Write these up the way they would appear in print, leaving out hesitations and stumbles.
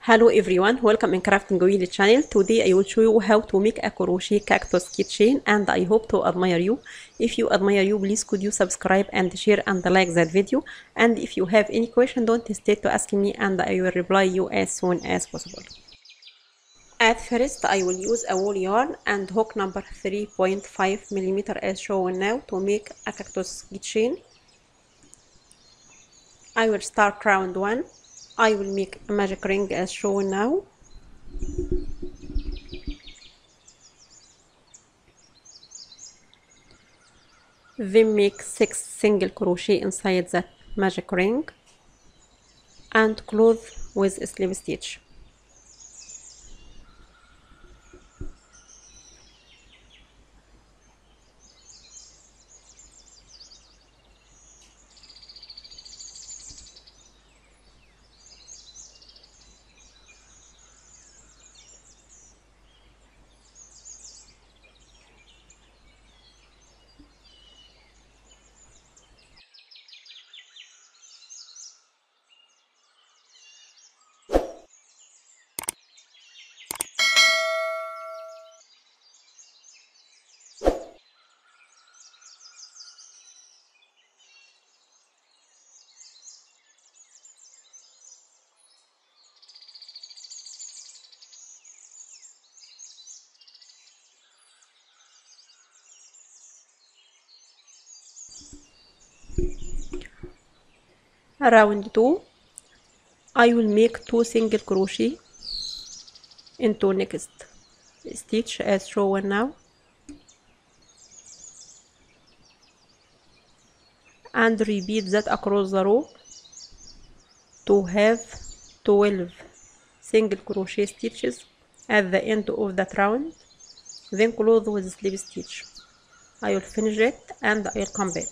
Hello everyone, welcome in Crafting Wheel channel. Today I will show you how to make a crochet cactus keychain, and I hope to admire you. If you admire you, please could you subscribe and share and like that video. And if you have any question, don't hesitate to ask me and I will reply you as soon as possible. At first I will use a wool yarn and hook number 3.5mm as shown now to make a cactus keychain. I will start round 1. I will make a magic ring as shown now. Then make 6 single crochet inside that magic ring and close with a slip stitch. Round 2, I will make 2 single crochet into next stitch as shown now, and repeat that across the row to have 12 single crochet stitches at the end of that round, then close with slip stitch. I will finish it and I will come back.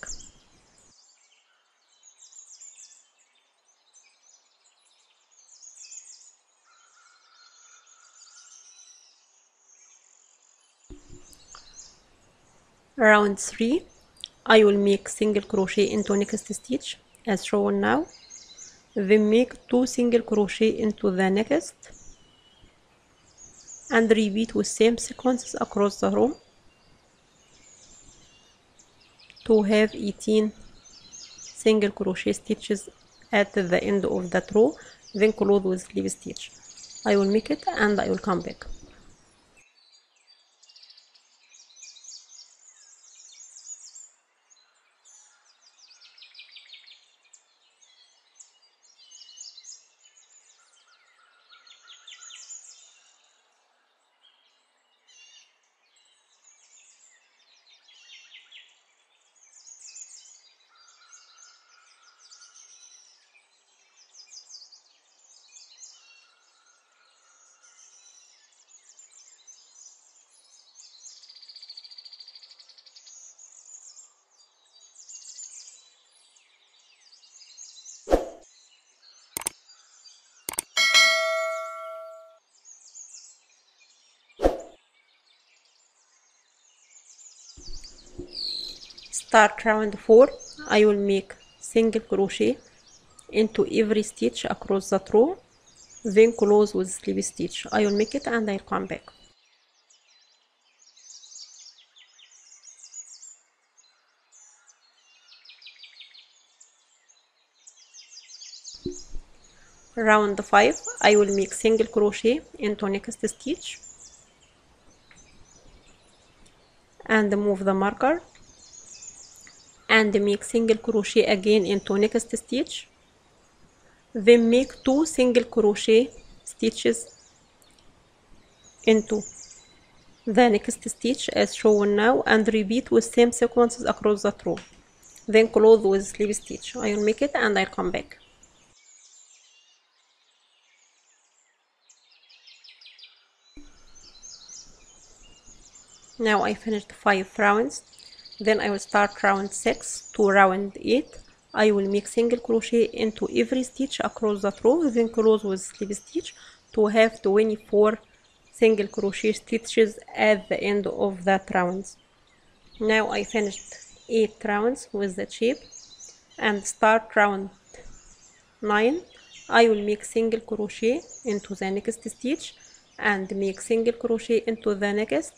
Round 3, I will make single crochet into next stitch as shown now, then make 2 single crochet into the next and repeat with same sequences across the row to have 18 single crochet stitches at the end of that row, then close with slip stitch. I will make it and I will come back. Start round 4, I will make single crochet into every stitch across that row, then close with slip stitch. I will make it and I'll come back. Round 5, I will make single crochet into next stitch and move the marker and make single crochet again into next stitch, then make 2 single crochet stitches into the next stitch as shown now and repeat with same sequences across that row, then close with slip stitch. I will make it and I'll come back. Now I finished 5 rounds. Then I will start round 6 to round 8. I will make single crochet into every stitch across that row, then close with slip stitch to have 24 single crochet stitches at the end of that round. Now I finished 8 rounds with the shape and start round 9. I will make single crochet into the next stitch and make single crochet into the next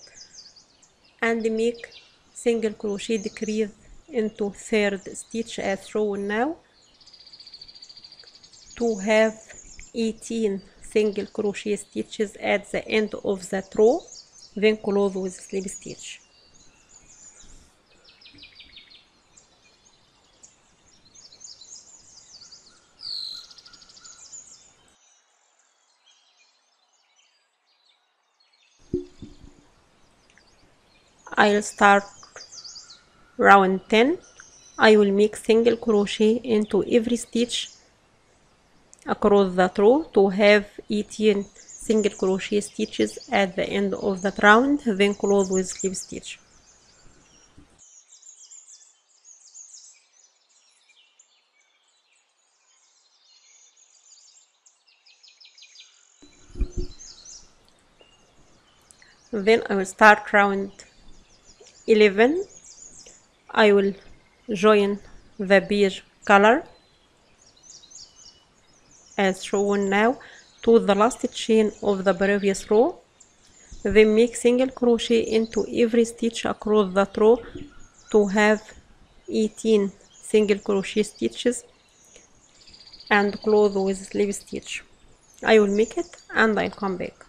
and make single crochet decrease into third stitch as shown now to have 18 single crochet stitches at the end of that row, then close with slip stitch. I'll start round 10. I will make single crochet into every stitch across that row to have 18 single crochet stitches at the end of that round, then close with slip stitch. Then I will start round 11. I will join the beige color as shown now to the last chain of the previous row, then make single crochet into every stitch across that row to have 18 single crochet stitches and close with slip stitch. I will make it and I'll come back.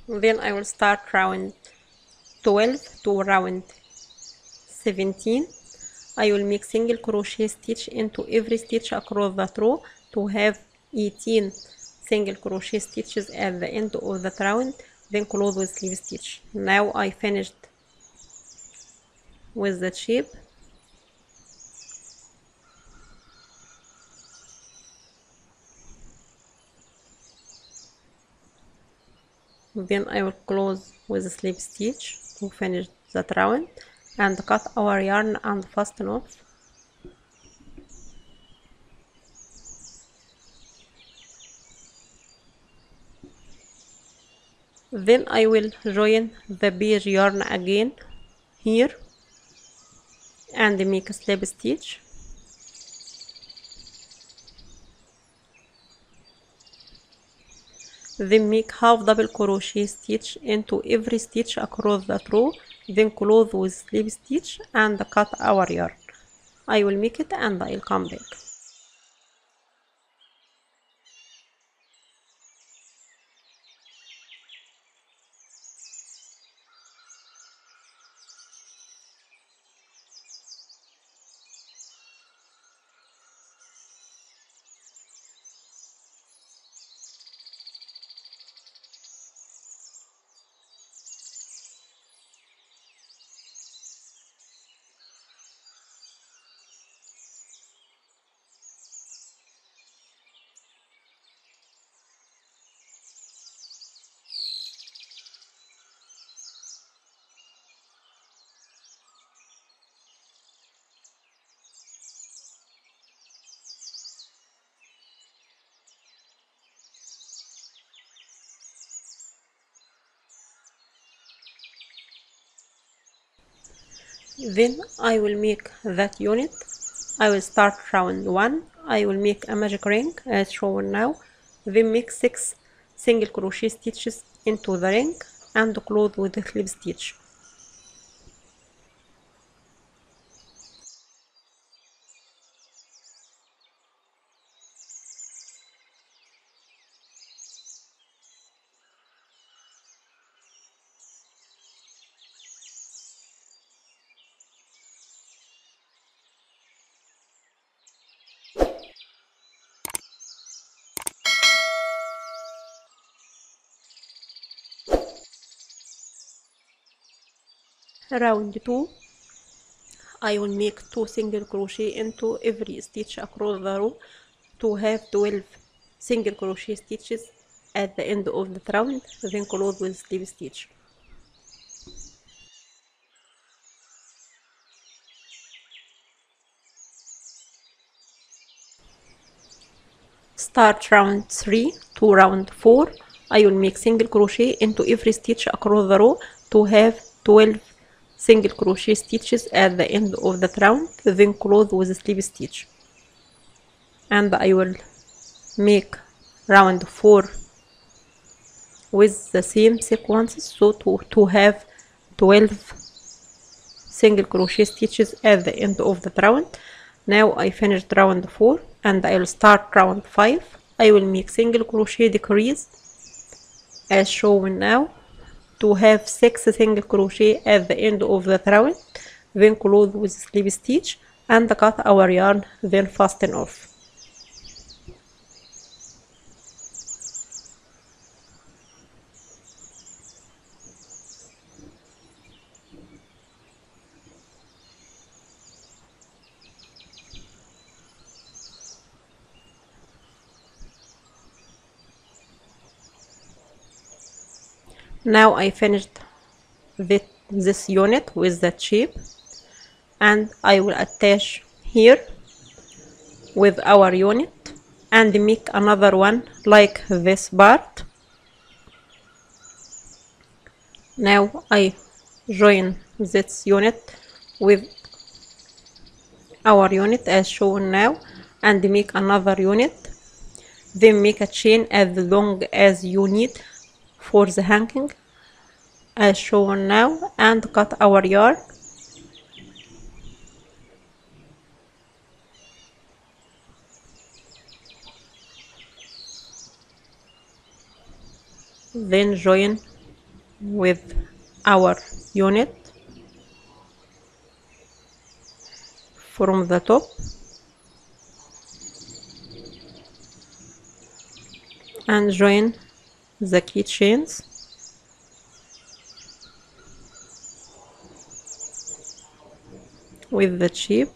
Then I will start round 12 to round 17. I will make single crochet stitch into every stitch across that row to have 18 single crochet stitches at the end of that round, then close with slip stitch. Now I finished with the shape. Then I will close with a slip stitch to finish that round and cut our yarn and fasten off. Then I will join the beige yarn again here and make a slip stitch. Then make half double crochet stitch into every stitch across that row, then close with slip stitch and cut our yarn. I will make it and I'll come back. Then I will make that unit. I will start round 1. I will make a magic ring as shown now, then make 6 single crochet stitches into the ring and close with the slip stitch. Round 2, I will make 2 single crochet into every stitch across the row to have 12 single crochet stitches at the end of the round, then close with slip stitch. Start round 3 to round 4. I will make single crochet into every stitch across the row to have 12 single crochet stitches at the end of the round, then close with a slip stitch. And I will make round 4 with the same sequences, so to have 12 single crochet stitches at the end of the round. Now I finished round 4 and I will start round 5. I will make single crochet decrease as shown now to have 6 single crochet at the end of the round, then close with slip stitch and cut our yarn, then fasten off. Now I finished this unit with that shape, and I will attach here with our unit and make another one like this part. Now I join this unit with our unit as shown now and make another unit, then make a chain as long as you need for the hanging as shown now and cut our yarn. Then join with our unit from the top and join the keychains with the shape.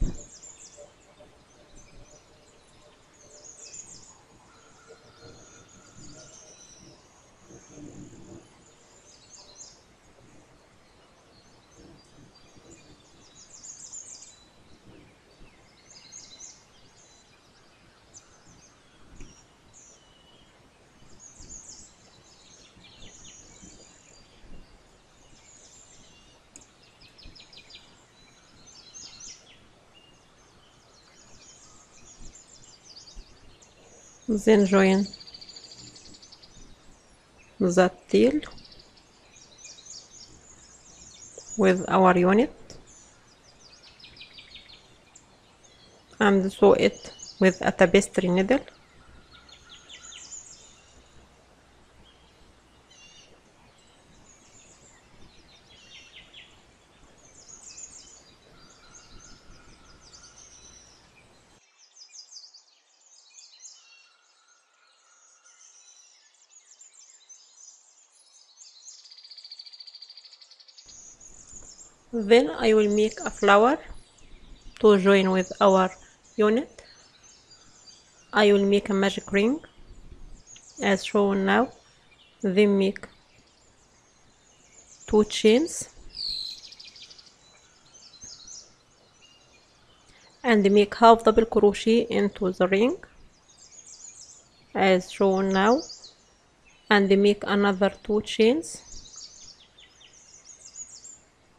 Then join the tail with our unit and sew it with a tapestry needle. Then I will make a flower to join with our unit. I will make a magic ring as shown now, then make 2 chains and make half double crochet into the ring as shown now and make another 2 chains,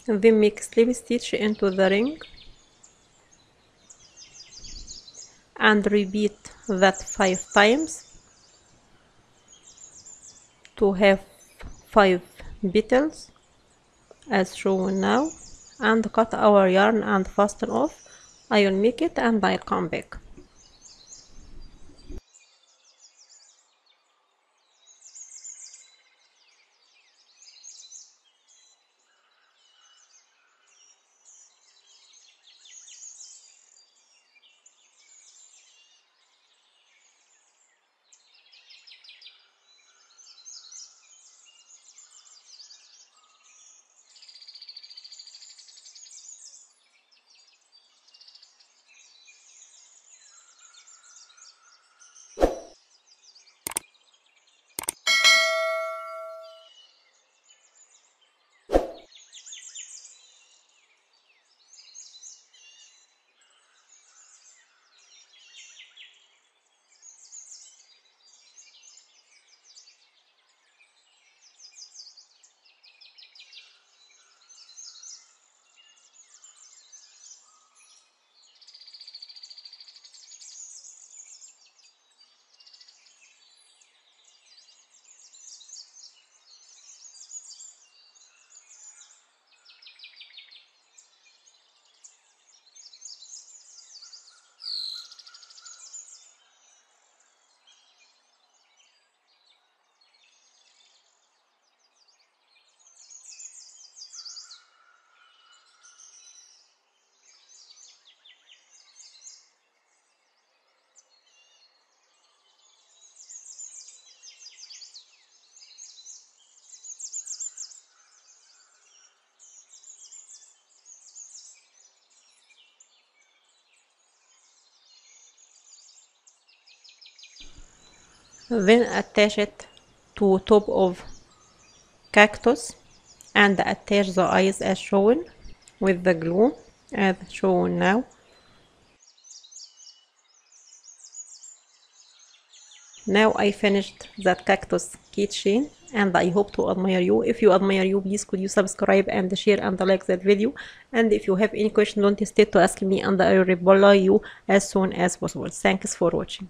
and then make slip stitch into the ring and repeat that 5 times to have 5 petals as shown now and cut our yarn and fasten off. I will make it and I'll come back. Then attach it to top of cactus and attach the eyes as shown with the glue as shown now. Now I finished that cactus keychain and I hope to admire you. If you admire you, please could you subscribe and share and like that video. And if you have any question, don't hesitate to ask me and I will reply you as soon as possible. Thanks for watching.